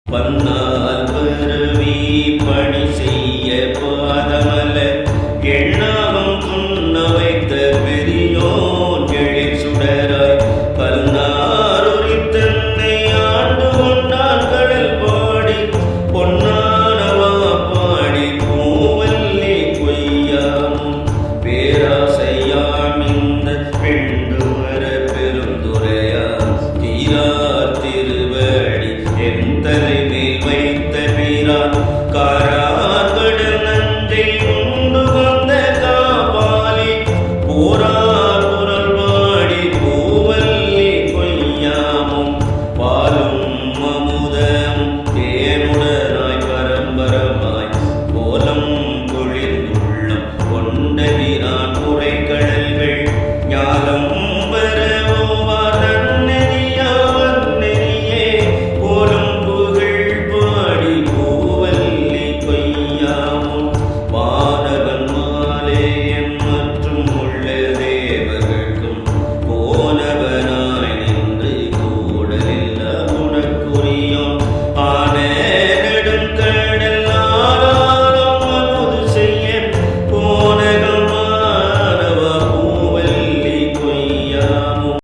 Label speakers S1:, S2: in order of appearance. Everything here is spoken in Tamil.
S1: பன்னால் பரவி பணி செய்ய பாதமல எண்ணாவும் துண்ண வைத்த பெரியோன் எழில் சுடராய் பல்நாரொரு தன்னை ஆண்டு கொண்டான் கடல் பாடி பொன்னானவா பாடி பூவல்லி கொய்யாமும் பேராசையாம் இந்த பெண்டு வர பெருந்துரையாம் தீரார் திருவடி என் தலை மேல் வைத்த வீரான்